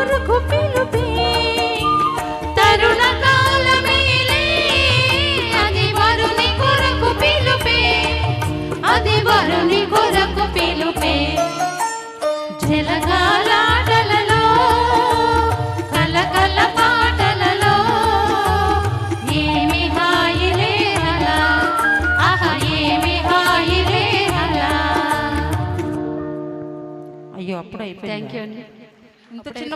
కొరకు పిలుపే తరుణ కాలమేలే అది వరుని కొరకు పిలుపే అది వరుని కొరకు పిలుపే జలగాలాటలలో కలకల పాటలలో ఏమి హాయిలే హలా ఆహా ఏమి హాయిలే హలా. అయ్యో అప్పుడు అయిపోయింది. థ్యాంక్ యూ అండి. ఇంత చిన్న